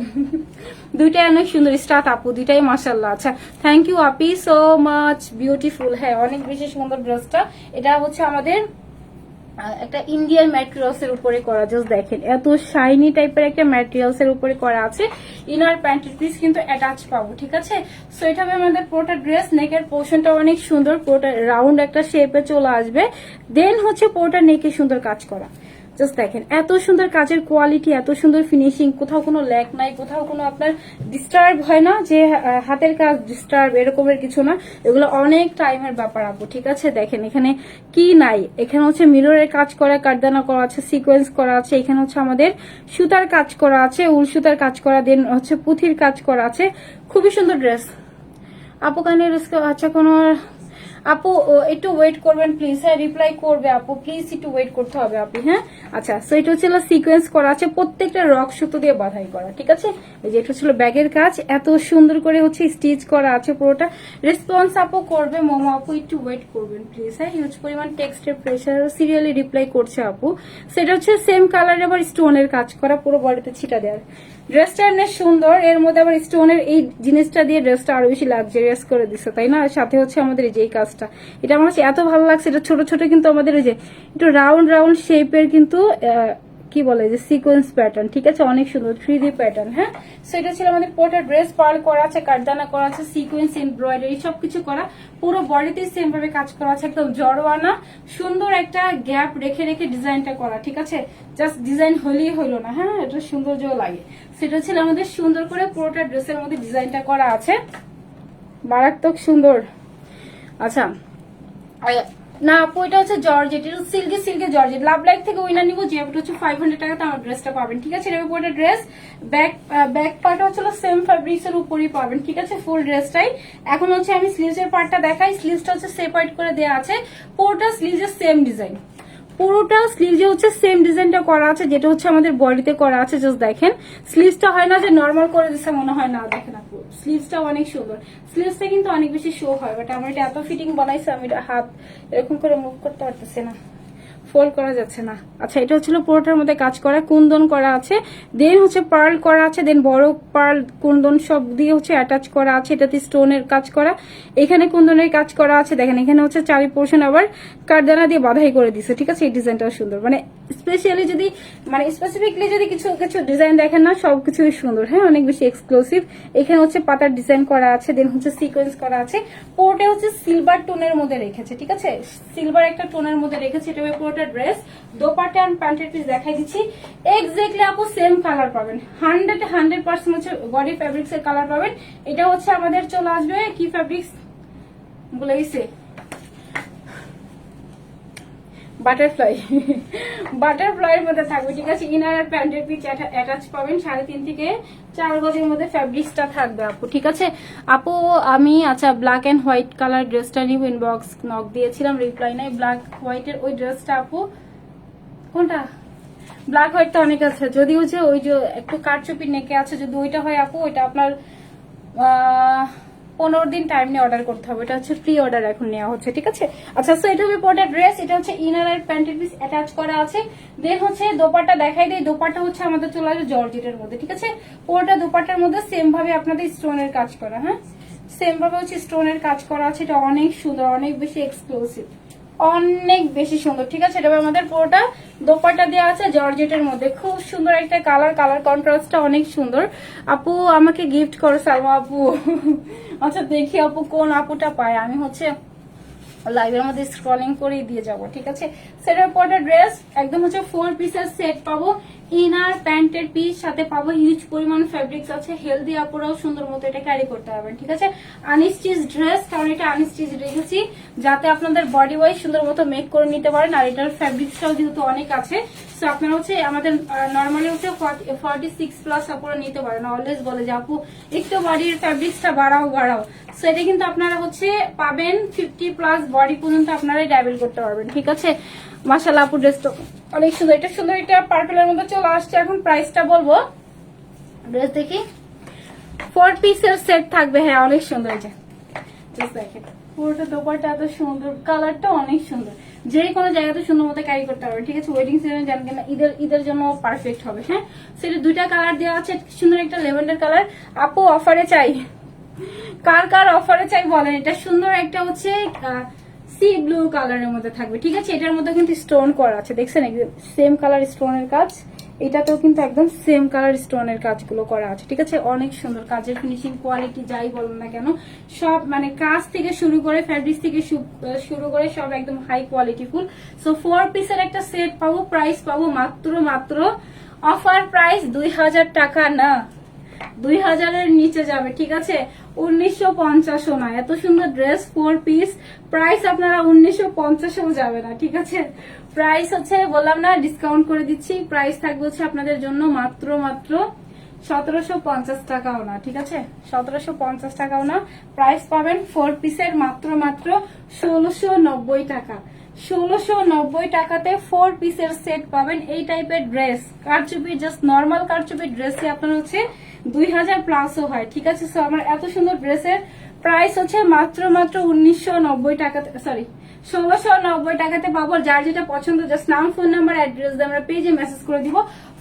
দুইটাই অনেক সুন্দর স্টার্ট আপু, দুইটাই মাশাআল্লাহ। আচ্ছা thank you Api, so much beautiful. হ্যাঁ, অনেক বেশি সুন্দর ড্রেসটা। এটা হচ্ছে আমাদের একটা ইন্ডিয়ান ম্যাটেরিয়ালস এর উপরে করা, জাস্ট দেখেন এত শাইনি টাইপের একটা ম্যাটেরিয়ালস এর উপরে করা আছে। ইনার প্যান্টের পিস কিন্তু অ্যাটাচ পাবো, ঠিক আছে? সো এটা হবে আমাদের পুরোটা ড্রেস। নেকের পোর্শনটা অনেক সুন্দর, পুরোটা রাউন্ড একটা শেপে চলে আসবে। দেন হচ্ছে পুরোটা নেকে সুন্দর কাজ করা, জাস্ট দেখেন এত সুন্দর কাজের কোয়ালিটি, এত সুন্দর ফিনিশিং, কোথাও কোনো ল্যাক নাই, কোথাও কোনো আপনার ডিস্টার্ব হয় না, যে হাতের কাজ ডিস্টার্ব এরকমের কিছু না। এগুলো অনেক টাইমের ব্যাপার আপু, ঠিক আছে? দেখেন এখানে কি নাই, এখানে হচ্ছে মিররের কাজ করা, কারদানা করা আছে, সিকোয়েন্স করা আছে, এখানে হচ্ছে আমাদের সুতার কাজ করা আছে, উল সুতার কাজ করা, দেন হচ্ছে পুঁথির কাজ করা আছে। খুবই সুন্দর ড্রেস আপু। কানের আচ্ছা কোনো আপু একটু ওয়েট করবেন প্লিজ। হ্যাঁ, রিপ্লাই করবে আপু, প্লিজ একটু ওয়েট করতে হবে আপনি। হ্যাঁ আচ্ছা, সো এটা হচ্ছে সিকোয়েন্স করা আছে, প্রত্যেকটা রক সুতো দিয়ে বাঁধাই করা, ঠিক আছে? এই যে এটা হচ্ছিল ব্যাগের কাজ, এত সুন্দর করে হচ্ছে স্টিচ করা আছে পুরোটা। রেসপন্স আপু করবে মোমো আপু, একটু ওয়েট করবেন প্লিজ। হ্যাঁ, হিউজ পরিমাণ টেক্সটের প্রেশার, সিরিয়ালি রিপ্লাই করছে আপু। সেটা হচ্ছে সেম কালার, আবার স্টোনের কাজ করা, পুরো বডিতে ছিটা দেওয়ার। ড্রেসটা অনেক সুন্দর, এর মধ্যে আবার স্টোনের এই জিনিসটা দিয়ে ড্রেসটা আরো বেশি লাক্সারিয়াস করে দিচ্ছে, তাই না? সাথে হচ্ছে আমাদের এই যে কাজটা, এটা আমার কাছে এত ভালো লাগছে। এটা ছোট ছোট কিন্তু আমাদের এই যে একটু রাউন্ড রাউন্ড শেপের কিন্তু কি বলে যে সিকোয়েন্স প্যাটার্ন, ঠিক আছে? অনেক সুন্দর 3D প্যাটার্ন। হ্যাঁ, সো এটা ছিল আমাদের পুরোটা ড্রেস, পার্ল করা আছে, কারদানা করা আছে, সিকোয়েন্স এমব্রয়ডারি সবকিছু করা, পুরো বডিতে সেম ভাবে কাজ করা আছে, একদম জড়োয়ানা সুন্দর একটা গ্যাপ রেখে রেখে ডিজাইনটা করা, ঠিক আছে? জাস্ট ডিজাইন হলেই হলো না, হ্যাঁ, এটা সৌন্দর্য লাগে। সেটা ছিল আমাদের সুন্দর করে পুরোটা ড্রেসের মধ্যে ডিজাইনটা করা আছে, মারাত্মক সুন্দর। আচ্ছা না আপু, এটা হচ্ছে জর্জেট, এটা silky silky georgette. Love like থেকে উইনার নিবো, যে হচ্ছে 500 টাকাতে আমার ড্রেসটা পাবেন, ঠিক আছে? এটা পুরোটা ড্রেস, ব্যাক পার্ট হচ্ছে সেম ফ্যাব্রিক্স এর উপরই পাবেন, ঠিক আছে? ফুল ড্রেসটাই। এখন হচ্ছে আমি স্লিভস এর পার্টটা দেখাই। স্লিভসটা হচ্ছে সেপারেট করে দেওয়া আছে, পুরোটা স্লিভসের সেম ডিজাইন, পুরোটা স্লিভে হচ্ছে সেম ডিজাইনটা করা আছে, যেটা হচ্ছে আমাদের বডিতে করা আছে। জাস্ট দেখেন স্লিভসটা হয় না যে নর্মাল করে দিচ্ছে মনে হয় না, দেখেন আপু স্লিভসটা অনেক সুন্দর। স্লিভসটা কিন্তু অনেক বেশি শো হয়, বাট আমার এটা এত ফিটিং বানাইছে, আমি হাত এরকম করে মুভ করতে পারতেছি না, ফোল্ড করা যাচ্ছে না। আচ্ছা, এটা হচ্ছিল পুরোটার মধ্যে কাজ করা, কুন্দন করা আছে, দেন হচ্ছে পার্ল করা আছে, দেন বড় পার্ল কুন্দন সব দিয়ে হচ্ছে অ্যাটাচ করা আছে। এটাতে স্টোনের কাজ করা, এখানে কুন্দনের কাজ করা আছে। দেখেন এখানে হচ্ছে চারি পোর্শন আবার কারদানা দিয়ে বাধাই করে দিছে, ঠিক আছে? এই ডিজাইনটাও সুন্দর, মানে স্পেশালি যদি মানে স্পেসিফিকলি যদি কিছু কিছু ডিজাইন দেখেন না, সবকিছুই সুন্দর। হ্যাঁ, অনেক বেশি এক্সক্লুসিভ। এখানে হচ্ছে পাতার ডিজাইন করা আছে, দেন হচ্ছে সিকোয়েন্স করা আছে, পুরোটা হচ্ছে সিলভার টোনের মধ্যে রেখেছে, ঠিক আছে? সিলভার একটা টোনের মধ্যে রেখেছে। এটা পুরোটা ড্রেস, দোপাট্টা আর প্যান্টের পিস দেখাই দিচ্ছি। এক্স্যাক্টলি আপু সেম কালার পাবেন, 100% হচ্ছে বডি ফ্যাব্রিক্স এর কালার পাবেন। এটা হচ্ছে আমাদের চলে আসবে কি ফ্যাব্রিক্স, বলে গেছে বাটারফ্লাইয়ের মধ্যে থাকবে, ঠিক আছে। ইনার আর প্যান্টের পিচ অ্যাটাচ পাবেন, 3.5 থেকে 4 গজের মধ্যে ফ্যাব্রিক্সটা থাকবে আপু, ঠিক আছে। আপু আমি আচ্ছা ব্ল্যাক এন্ড হোয়াইট কালার ড্রেসটা নিব, ইনবক্স নক দিয়েছিলাম, রিপ্লাই নাই। ব্ল্যাক হোয়াইটের ওই ড্রেসটা আপু কোনটা, ব্ল্যাক হোয়াইটটা অনেক আছে, যদি হচ্ছে ওই যে একটু কারচুপি নেকে আছে, যদি ওইটা হয় আপু ওইটা আপনার 15 দিন টাইম নিয়ে অর্ডার করতে হবে, এটা হচ্ছে প্রি অর্ডার এখন নেওয়া হচ্ছে, ঠিক আছে। আচ্ছা সো এটা হবে পরের ড্রেস, এটা হচ্ছে ইনার আর প্যান্টের পিস অ্যাটাচ করা আছে। দেন হচ্ছে দোপাট্টা দেখাই দেয়, দোপাট্টা হচ্ছে আমাদের চলে আসবে জর্জেটের মধ্যে, ঠিক আছে। পুরোটা দোপাট্টার মধ্যে সেম ভাবে আপনাদের স্টোনের কাজ করা, হ্যাঁ সেম ভাবে হচ্ছে স্টোনের কাজ করা আছে। এটা অনেক সুন্দর, অনেক বেশি এক্সক্লুসিভ, অনেক বেশি সুন্দর, ঠিক আছে। এটা আমাদের পুরোটা দোপাট্টা দেওয়া আছে জর্জেটের মধ্যে, খুব সুন্দর একটা কালার কন্ট্রাস্টটা অনেক সুন্দর। আপু আমাকে গিফট করো সালমা আপু। আচ্ছা দেখি আপু কোন আপুটা পায়, আমি হচ্ছে লাইভের মধ্যে স্ক্রলিং করে দিয়ে যাব, ঠিক আছে। সেটার পরে ড্রেস একদম হচ্ছে 4 পিসের সেট পাবো, ইনার প্যান্টের পিস সাথে পাবো, হিউজ পরিমাণ ফেব্রিক্স আছে, হেলদি আপুরাও সুন্দর মতো এটা ক্যারি করতে পারবেন, ঠিক আছে। আনস্টিচ ড্রেস, কারণ এটা আনস্টিচ রেখেছি যাতে আপনাদের বডি ওয়াইজ সুন্দর মতো মেক করে নিতে পারেন, আর এটার ফেব্রিক্সটাও যেহেতু অনেক আছে, সো আপনারা হচ্ছে আমাদের নর্মালি হচ্ছে 46+ আপুরা নিতে পারেন। অলওয়েজ বলে যে আপু একটু বডির ফেব্রিক্সটা বাড়াও, সো এটা কিন্তু আপনারা হচ্ছে পাবেন 50+ বডি পর্যন্ত আপনারা ডাবল করতে পারবেন, ঠিক আছে। মাশাআল্লাহ আপু ড্রেসটা অনেক সুন্দর, এটা সুন্দর, এটা পার্পলের মধ্যে চলে আসছে। এখন প্রাইসটা বলবো, ড্রেস দেখি 4 পিসের সেট থাকবে, হ্যাঁ অনেক সুন্দর, এই যে দেখেন পুরোটা দোপাট্টা এত সুন্দর, কালারটা অনেক সুন্দর, যে কোনো জায়গাতে সুন্দর মতো ক্যারি করতে পারবে, ঠিক আছে। ওয়েডিং সিজনে জানেন কিনা ঈদের জন্য পারফেক্ট হবে, হ্যাঁ। সেটা 2টা কালার দেওয়া আছে, সুন্দর একটা লেভেন্ডার কালার। আপু অফারে চাই, কার অফারে চাই বলেন। এটা সুন্দর একটা হচ্ছে সি ব্লু কালারের মধ্যে থাকবে, ঠিক আছে। এটার মধ্যে কিন্তু স্টোন করা আছে, দেখছেন একদম সেম কালার স্টোনের কাজ, এটাতেও কিন্তু একদম সেম কালার স্টোনের কাজগুলো করা আছে, ঠিক আছে। অনেক সুন্দর কাজের ফিনিশিং কোয়ালিটি যাই বলুন না কেন, সব মানে কাজ থেকে শুরু করে ফ্যাব্রিক্স থেকে শুরু করে সব একদম হাই কোয়ালিটি ফুল। সো 4 পিসের একটা সেট পাবো, প্রাইস পাবো মাত্র অফার প্রাইস 2000 টাকা না, 2000-এর নিচে যাবে, ঠিক আছে। 1950 না, এত সুন্দর ড্রেস 4 পিস প্রাইস আপনারা 1950-ও যাবে না, ঠিক আছে। প্রাইস হচ্ছে বললাম না ডিসকাউন্ট করে দিচ্ছি, প্রাইস থাকবে হচ্ছে আপনাদের জন্য মাত্র 1750 টাকাও না, ঠিক আছে। 1750 টাকাও না, প্রাইস পাবেন 4 পিসের মাত্র 1690 টাকা। 1690 টাকাতে 4 পিসের সেট পাবেন। এই টাইপের ড্রেস কারচুপি, জাস্ট নর্মাল কারচুপি ড্রেসে আপনার হচ্ছে 2000+ হয়, ঠিক আছে। সো আমার এত সুন্দর ড্রেসের প্রাইস হচ্ছে মাত্র 1990 টাকাতে, সরি 1690 টাকাতে পাবো। যার যেটা পছন্দ জাস্ট নাম, ফোন নাম্বার, অ্যাড্রেস দিয়ে আমরা পেজে মেসেজ করে দিব।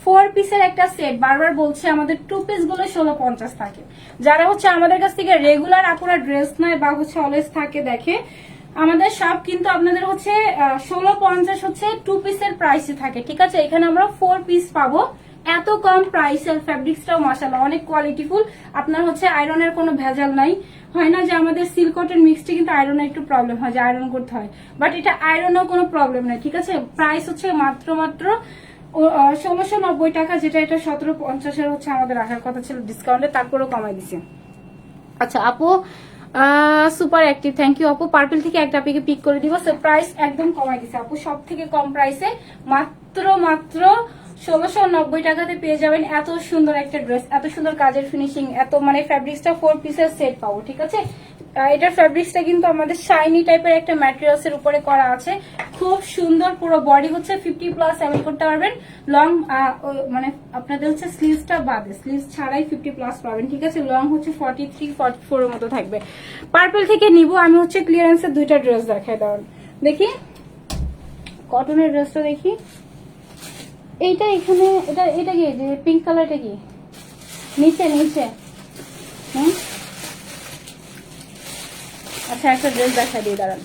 4 পিসের একটা সেট, বারবার বলছে আমাদের 2 পিস গুলো 1650 থাকে। যারা হচ্ছে আমাদের কাছ থেকে রেগুলার আপুরা ড্রেস নেয় বা হচ্ছে অলওয়েজ থাকে দেখে, আমাদের সব কিন্তু আপনাদের হচ্ছে 1650 হচ্ছে 2 পিসের প্রাইসে থাকে, ঠিক আছে। এখানে আমরা 4 পিস পাবো এত কম প্রাইসের। ফ্যাব্রিক্সটাও মাশাআল্লাহ অনেক কোয়ালিটিফুল, আপনার হচ্ছে আয়রনের কোনো ভেজাল নাই। হয় না যে আমাদের সিল্ক কটন মিক্সড কিন্তু আয়রনে একটু প্রবলেম হয়, যে আয়রন করতে হয়, বাট এটা আয়রনেও কোনো প্রবলেম নাই, ঠিক আছে। প্রাইস হচ্ছে মাত্র 1690 টাকা, যেটা এটা 1750-এর হচ্ছে আমাদের রাখার কথা ছিল ডিসকাউন্টে, তারপরেও কমাই দিছে। আচ্ছা আপু সুপার অ্যাক্টিভ, থ্যাংক ইউ আপু। পার্পল থেকে একটা আপনাকে পিক করে দিব, প্রাইস একদম কমাই দিছে আপু, সব থেকে কম প্রাইসে মাত্র 1690 টাকাতে পেয়ে যাবেন এত সুন্দর একটা ড্রেস, এত সুন্দর কাজের ফিনিশিং, এত মানে ফ্যাব্রিক্সটা 4 পিসের সেট পাবো, ঠিক আছে। এটার ফ্যাব্রিক্সটা কিন্তু আমাদের শাইনি টাইপের একটা ম্যাটেরিয়ালস এর উপরে করা আছে, খুব সুন্দর। পুরো বডি হচ্ছে 50+ অ্যাভেল করতে পারবেন। লং মানে আপনাদের হচ্ছে স্লিভসটা বাদে, স্লিভস ছাড়াই 50+ পাবেন, ঠিক আছে। লং হচ্ছে 43-44 এর মতো থাকবে। পার্পল থেকে নিব আমি হচ্ছে ক্লিয়ারেন্সের 2টা ড্রেস দেখাই দাও, দেখি কটনের ড্রেসটা দেখি। এইটা এখানে এটা কি যে পিঙ্ক কালারটা কি নিচে আচ্ছা একটা ড্রেস দেখা দিয়ে দাঁড়ান,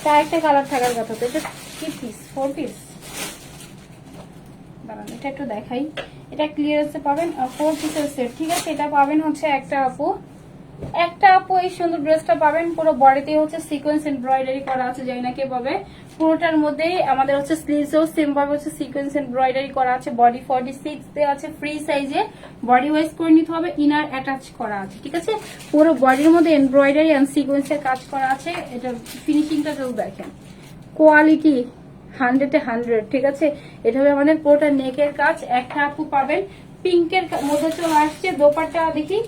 তা একটা কালার থাকার কথা, তো এটা কি পিস 4 পিস, দাঁড়ান এটা একটু দেখাই। এটা ক্লিয়ারেন্সে পাবেন 4 পিসের সেট, ঠিক আছে। এটা পাবেন হচ্ছে একটা আপু এই সুন্দর ড্রেসটা পাবেন, পুরো বডিতে হচ্ছে সিকোয়েন্স এমব্রয়ডারি করা আছে, যাই না কে পাবে। পুরোটার মধ্যে আমাদের হচ্ছে স্লিভসও সেম ভাবে হচ্ছে সিকোয়েন্স এমব্রয়ডারি করা আছে, বডি 46 দেওয়া আছে, ফ্রি সাইজে বডি ওয়াইজ করে নিতে হবে, ইনার অ্যাটাচ করা আছে, ঠিক আছে। পুরো বডির মধ্যে এমব্রয়ডারি এন্ড সিকোয়েন্সের কাজ করা আছে। এটা ফিনিশিংটা কেউ দেখেন, কোয়ালিটি 100-এ 100, ঠিক আছে। এটা হবে আমাদের পুরোটা নেকের কাজ। একটা আপু পাবেন পিঙ্কের মধ্যে চলে আসছে, দোপাট্টা দেখি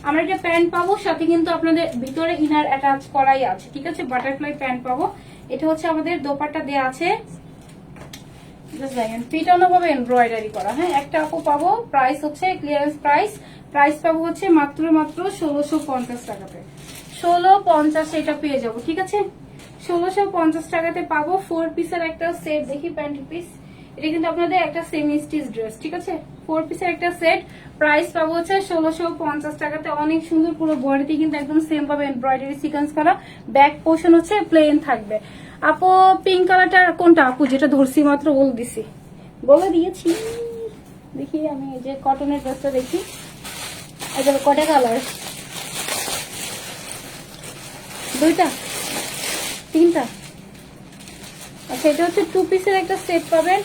আমরা একটা প্যান্ট পাবো, সাথে কিন্তু আপনাদের ভিতরে ইনার অ্যাটাচ করাই আছে, ঠিক আছে। বাটারফ্লাই প্যান্ট পাবো। এটা হচ্ছে আমাদের দোপাট্টা দেওয়া আছে, দেখেন পিটানো ভাবে এমব্রয়ডারি করা। হ্যাঁ, একটা আপু পাবো, প্রাইস হচ্ছে ক্লিয়ারেন্স প্রাইস পাবো হচ্ছে মাত্র 1650 টাকাতে। 1650 এটা পেয়ে যাবো, ঠিক আছে। 1650 টাকাতে পাবো। 4 পিসের একটা সেট দেখি, প্যান্ট পিস। এটা কিন্তু আপনাদের একটা সেমি স্টিচ ড্রেস, ঠিক আছে। 4 পিসের একটা সেট, প্রাইস পাবো হচ্ছে 1650 টাকাতে। অনেক সুন্দর, পুরো বডিতে কিন্তু একদম সেম ভাবে এমব্রয়ডারি সিকোয়েন্স করা। ব্যাক পোর্শন হচ্ছে প্লেন থাকবে। আপু পিঙ্ক কালারটা কোনটা আপু? যেটা ধরছি মাত্র বলে দিয়েছি। দেখি আমি যে কটনের ড্রেসটা দেখি, এটা কটা কালার? দুইটা, তিনটা। আচ্ছা, এটা হচ্ছে 2 পিসের একটা সেট পাবেন,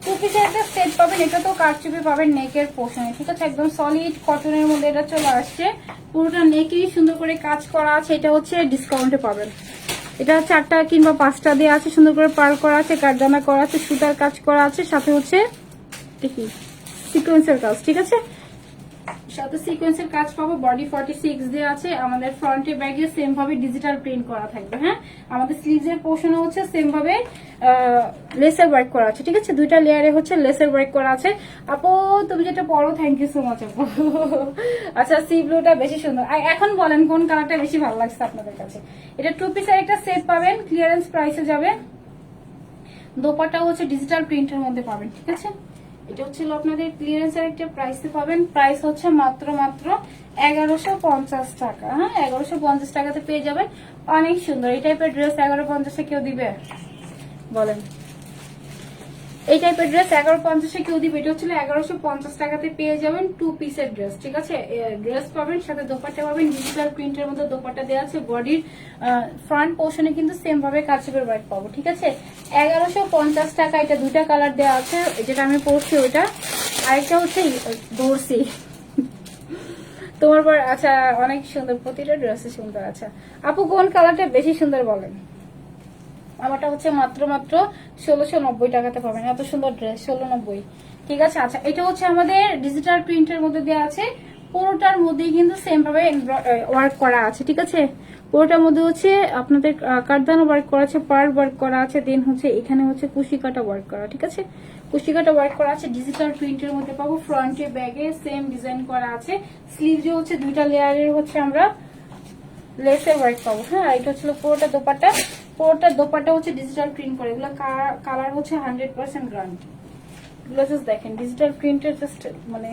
2 পিসের একটা সেট পাবেন। এটা তো কারচুপি পাবেন নেকের পোর্শনে, ঠিক আছে। একদম সলিড কটনের মধ্যে এটা চলে আসছে, পুরোটা নেকেই সুন্দর করে কাজ করা আছে। এটা হচ্ছে ডিসকাউন্টে পাবেন। এটা 4টা কিংবা 5টা দেওয়া আছে, সুন্দর করে পার করা আছে, কারদানা করা আছে, সুতার কাজ করা আছে, সাথে হচ্ছে দেখি সিকোয়েন্সের কাজ, ঠিক আছে। সাথে সিকোয়েন্সের কাজ পাবো। বডি 46 দেওয়া আছে। আমাদের ফ্রন্টে ব্যাগে সেম ভাবে ডিজিটাল প্রিন্ট করা থাকবে। হ্যাঁ, আমাদের স্লিভসের পোর্শনে হচ্ছে সেম ভাবে লেসের ওয়ার্ক করা আছে, ঠিক আছে। 2টা লেয়ারে হচ্ছে লেসের ওয়ার্ক করা আছে। আপু তুমি যেটা পরো, থ্যাংক ইউ সো মাচ আপু। আচ্ছা, সি ব্লুটা বেশি সুন্দর। এখন বলেন কোন কালারটা বেশি ভালো লাগছে আপনাদের কাছে? এটা 2 পিসের একটা সেট পাবেন, ক্লিয়ারেন্স প্রাইসে যাবে। দোপাট্টা হচ্ছে ডিজিটাল প্রিন্টের মধ্যে পাবেন, ঠিক আছে। এটা হচ্ছে আপনাদের ক্লিয়ারেন্সের একটা প্রাইসে পাবেন। প্রাইস হচ্ছে মাত্র 1150 টাকা। হ্যাঁ, 1150 টাকাতে পেয়ে যাবেন। অনেক সুন্দর এই টাইপের ড্রেস 1150-এ কেউ দিবে বলেন? এই টাইপের ড্রেস 1150-এ কেউ দিবে? এটা হচ্ছে 1150 টাকাতে পেয়ে যাবেন 2 পিসের ড্রেস, ঠিক আছে। ড্রেস পাবেন, সাথে দোপাট্টা পাবেন, ডিজিটাল প্রিন্টের মধ্যে দোপাট্টা দেওয়া আছে। বডির ফ্রন্ট পোর্শনে কিন্তু সেম ভাবে কাচের ওয়ার্ক পাবো, ঠিক আছে। 1150 টাকা। এটা 2টা কালার দেওয়া আছে, যেটা আমি পরছি ওইটা, আরেকটা হচ্ছে ধরছি তোমার পর। আচ্ছা, অনেক সুন্দর, প্রতিটা ড্রেসে সুন্দর। আচ্ছা আপু, কোন কালারটা বেশি সুন্দর বলেন? আমারটা হচ্ছে মাত্র 1690 টাকাতে পাবেন। এত সুন্দর ড্রেস 1690, ঠিক আছে। আচ্ছা, এটা হচ্ছে আমাদের ডিজিটাল প্রিন্টের মধ্যে দেওয়া আছে। পুরোটার মধ্যেই কিন্তু সেম ভাবে ওয়ার্ক করা আছে, ঠিক আছে। পুরোটার মধ্যে হচ্ছে আপনাদের কারদানা ওয়ার্ক করা আছে, পার্ল ওয়ার্ক করা আছে, দেন হচ্ছে এখানে হচ্ছে কুশি কাটা ওয়ার্ক করা, ঠিক আছে। কুশি কাটা ওয়ার্ক করা আছে, ডিজিটাল প্রিন্টের মধ্যে পাবো। ফ্রন্টে ব্যাগে সেম ডিজাইন করা আছে। স্লিভ যে হচ্ছে 2টা লেয়ারের হচ্ছে আমরা লেসের ওয়ার্ক পাবো। হ্যাঁ, এটা হচ্ছে পুরোটা দোপাট্টা। পুরোটা দোপাট্টা হচ্ছে ডিজিটাল প্রিন্ট করে। এগুলো কালার হচ্ছে 100% গ্যারান্টি। এগুলো জাস্ট দেখেন, ডিজিটাল প্রিন্টের জাস্ট মানে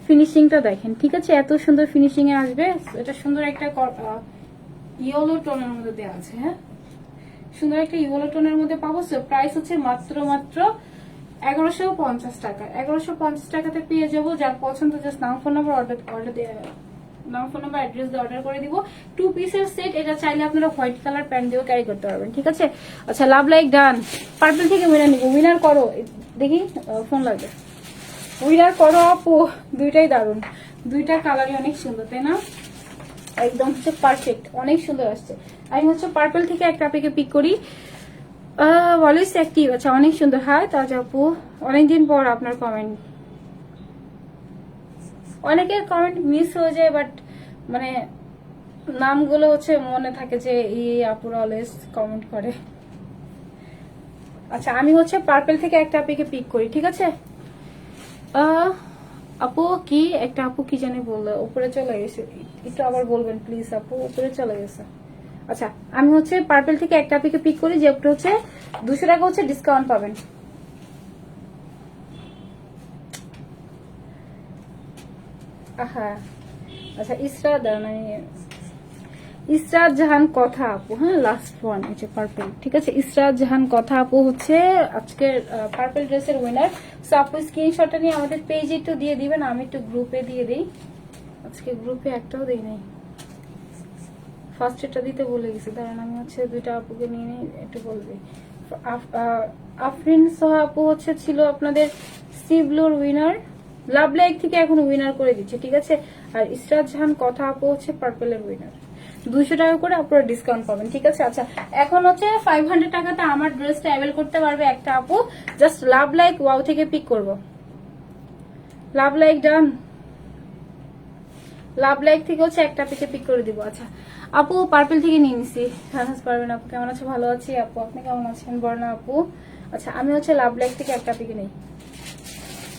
ফিনিশিংটা দেখেন, ঠিক আছে। এত সুন্দর ফিনিশিং এ আসবে। এটা সুন্দর একটা ইয়েলো টোনের মধ্যে দেওয়া আছে। হ্যাঁ, সুন্দর একটা ইয়েলো টোনের মধ্যে পাবো। প্রাইস হচ্ছে মাত্র 1150 টাকা। 1150 টাকাতে পেয়ে যাবো। যার পছন্দ জাস্ট নাম ফোন নাম্বার অ্যাড্রেস দিয়ে অর্ডার করে দিব। 2 পিসের সেট। এটা চাইলে আপনারা হোয়াইট কালার প্যান্ট দিয়েও ক্যারি করতে পারবেন, ঠিক আছে। আচ্ছা, লাভ লাইক ডান। পার্পল থেকে উইনার নিব। উইনার করো দেখি, ফোন লাগবে। উইনার করো আপু, দুইটাই দারুন, 2টা কালারই অনেক সুন্দর, তাই না? একদম হচ্ছে পারফেক্ট, অনেক সুন্দর আসছে। আমি হচ্ছে পার্পল থেকে একটা আপনাকে পিক করি। Always active. আচ্ছা, অনেক সুন্দর। হ্যাঁ তাজ আপু, অনেকদিন পর আপনার কমেন্ট। অনেকের কমেন্ট মিস হয়ে যায়, বাট মানে নামগুলো হচ্ছে মনে থাকে যে এই আপুরা অলওয়েজ কমেন্ট করে। আচ্ছা, আমি হচ্ছে পার্পল থেকে একটা আপুকে পিক করি, ঠিক আছে। আপু কি একটা আপু কি জানি বললো, উপরে চলে গেছে, একটু আবার বলবেন প্লিজ আপু, উপরে চলে গেছে। আচ্ছা, আমি হচ্ছে পার্পল থেকে একটা আপুকে পিক করি, যে হচ্ছে 200 টাকা হচ্ছে ডিসকাউন্ট পাবেন। হ্যাঁ, আচ্ছা, ইসরাত জাহান কথা আপু। হ্যাঁ, লাস্ট ওয়ান হচ্ছে পার্পল, ঠিক আছে। ইসরাত জাহান কথা আপু হচ্ছে আজকের পার্পল ড্রেসের উইনার। সো আপু স্ক্রিনশটটা নিয়ে আমাদের পেজে একটু দিয়ে দিবেন, আমি একটু গ্রুপে দিয়ে দিই। আজকে গ্রুপে একটাও দিই নাই। ফার্স্ট এটা দিতে বলে গেছি, কারণ আমি হচ্ছে দুইটা আপুকে নিয়ে নিয়ে একটু বলবি। আফরিন সোহা আপু হচ্ছে ছিল আপনাদের সি ব্লুর উইনার, লাভ লাইক থেকে এখন উইনার করে দিচ্ছে, ঠিক আছে। আর ইসরাত জাহান কথা আপু হচ্ছে পার্পেলের উইনার। 200 টাকা করে আপনারা ডিসকাউন্ট পাবেন, ঠিক আছে। আচ্ছা, এখন হচ্ছে 500 টাকাতে আমার ড্রেসটা অ্যাভেল করতে পারবে একটা আপু। জাস্ট লাভ লাইক ওয়াও থেকে পিক করব। লাভ লাইক ডান, লাভ লাইক থেকে হচ্ছে একটা পিক করে দিব। আচ্ছা আপু পার্পল থেকে নিয়ে নিছি। পারবেন আপু কেমন আছে? ভালো আছি আপু, আপনি কেমন আছেন? বর্ণা আপু। আচ্ছা আমি হচ্ছে লাভ লাইক থেকে একটা পিকে নেই।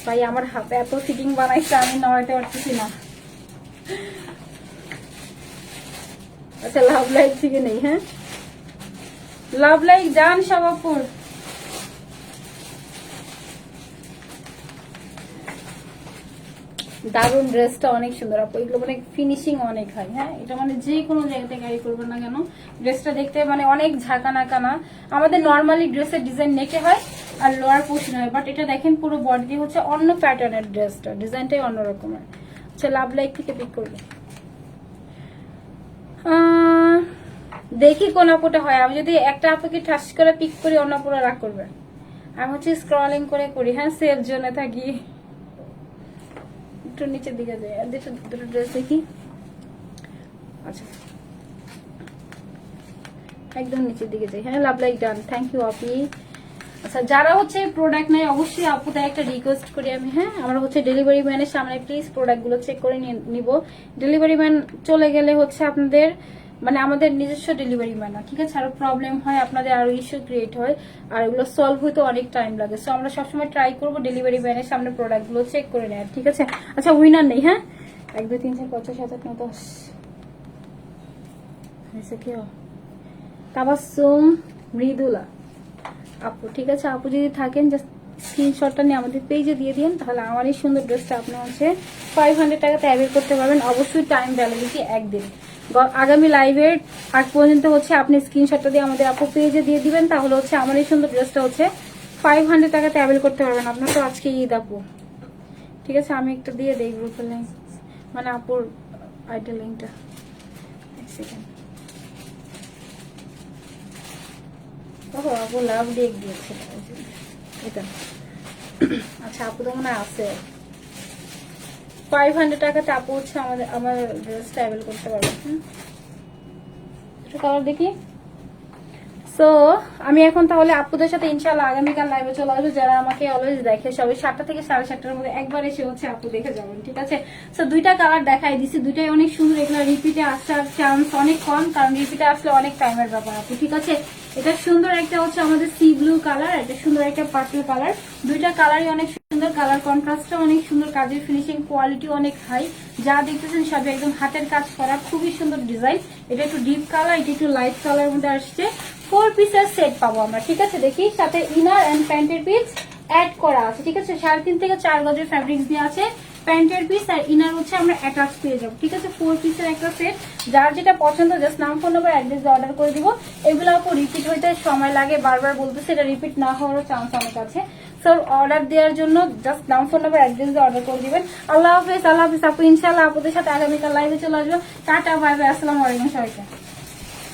ভাই আমার হাতে এত ফিটিং বানাইছে আমি নড়াইতে পারতেছি না। আচ্ছা লাভ লাইক থেকে নেই। হ্যাঁ লাভ লাইক যান সব আপুর। দারুন, ড্রেসটা অনেক সুন্দর আপু, এগুলো মানে ফিনিশিং অনেক হয়। হ্যাঁ এটা মানে যে কোনো জায়গাতে ক্যারি করবেন না কেন, ড্রেসটা দেখতে মানে অনেক ঝাঁকানা কানা। আমাদের নর্মালি ড্রেসের ডিজাইন নেকে হয় আর লোয়ার পোর্শন হয়, বাট এটা দেখেন পুরো বডি হচ্ছে অন্য প্যাটার্নের, ড্রেসটা ডিজাইনটাই অন্য রকমের। আচ্ছা লাভ লাইক থেকে পিক করবে, দেখি কোন আপুটা হয়। আমি যদি একটা আপুকে ঠাস করে পিক করি অন্য আপুরা রাগ করবে। আমি হচ্ছে স্ক্রলিং করে করি, হ্যাঁ সেফ জোনে থাকি। একটু নিচের দিকে যাই, দুটো ড্রেস দেখি। আচ্ছা একদম নিচের দিকে যাই। হ্যাঁ love like done, thank you আপি। আচ্ছা যারা হচ্ছে প্রোডাক্ট নেয় অবশ্যই আপুটা একটা রিকোয়েস্ট করি আমি, হ্যাঁ আমরা হচ্ছে ডেলিভারি ম্যানের সামনে প্লিজ প্রোডাক্ট গুলো চেক করে নিব। ডেলিভারি ম্যান চলে গেলে হচ্ছে আপনাদের মানে আমাদের নিজস্ব ডেলিভারি ম্যান না, ঠিক আছে, আরো প্রবলেম হয়, আপনাদের আরো ইস্যু ক্রিয়েট হয়, আর এগুলো সলভ হইতে অনেক টাইম লাগে। সো আমরা সবসময় ট্রাই করবো ডেলিভারি ম্যানের সামনে প্রোডাক্ট গুলো চেক করে নেওয়ার, ঠিক আছে। আচ্ছা উইনার নেই, হ্যাঁ 1 2 3 4 5 6 7 8 9 10 হয়েছে কি তাবাসসুম মৃদুলা আপু, ঠিক আছে। আপু যদি থাকেন জাস্ট স্ক্রিনশটটা নিয়ে আমাদের পেজে দিয়ে দিন, তাহলে আমার এই সুন্দর ড্রেসটা আপনি হচ্ছে 500 টাকাতে অ্যাভেল করতে পারবেন। অবশ্যই টাইম ভ্যালিডিটি একদিন, আগামী লাইভের আগ পর্যন্ত হচ্ছে আপনি স্ক্রিনশটটা দিয়ে আমাদের আপু পেজে দিয়ে দিবেন, তাহলে হচ্ছে আমার এই সুন্দর ড্রেসটা হচ্ছে 500 টাকাতে অ্যাভেল করতে পারবেন। আপনার তো আজকে ঈদ আপু, ঠিক আছে। আমি একটা দিয়ে দেই গ্রুপের লিঙ্ক, মানে আপুর আইডি লিঙ্কটা, এক সেকেন্ড। আপু লাভ দিয়ে দিয়েছে এটা। আচ্ছা আপু তো মনে আছে 500 টাকাতে আপু হচ্ছে আমার ড্রেসটা অ্যাভেল করতে পারবে। কালার দেখি। সো আমি এখন তাহলে আপুদের সাথে ইনশাআল্লাহ আগামীকাল লাইভে চলে আসবো। যারা আমাকে অলওয়েজ দেখে সবাই 7টা থেকে 7:30টার মধ্যে একবার এসে হচ্ছে আপু দেখে যাবেন, ঠিক আছে। সো দুইটা কালার দেখাই দিছি, দুইটাই অনেক সুন্দর। এগুলো রিপিটে আসার চান্স অনেক কম, কারণ রিপিটে আসলে অনেক টাইমের ব্যাপার আপু, ঠিক আছে। এটা সুন্দর একটা হচ্ছে আমাদের সি ব্লু কালার, এটা সুন্দর একটা পার্পল কালার। দুইটা কালারই অনেক সুন্দর, কালার কন্ট্রাস্টটা অনেক সুন্দর, কাজের ফিনিশিং কোয়ালিটি অনেক হাই। যা দেখতেছেন সবই একদম হাতের কাজ করা, খুবই সুন্দর ডিজাইন। এটা একটু ডিপ কালার, এটা একটু লাইট কালার মধ্যে আসছে। 4 পিসের সেট পাবো আমরা, ঠিক আছে। দেখি সাথে ইনার এন্ড প্যান্টের পিস অ্যাড করা আছে, ঠিক আছে। 3.5 থেকে 4 গজের ফ্যাব্রিক্স দিয়ে আছে, প্যান্টের পিস আর ইনার হচ্ছে আমরা অ্যাটাচ পেয়ে যাবো, ঠিক আছে। 4 পিসের একটা সেট। যার যেটা পছন্দ জাস্ট নাম ফোন নাম্বার অ্যাড্রেস অর্ডার করে দিব। এগুলো আপু রিপিট হইতে সময় লাগে, বারবার বলতেছে, এটা রিপিট না হওয়ারও চান্স অনেক আছে। সো অর্ডার দেওয়ার জন্য জাস্ট নাম ফোন নাম্বার অ্যাড্রেস দিয়ে অর্ডার করে দিবেন। আল্লাহ হাফেজ, আল্লাহ হাফেজ আপু। ইনশাআল্লাহ আপুদের সাথে আগামীকাল লাইভে চলে আসবো। টাটা বাই বাই, আসসালামু আলাইকুম সবাইকে।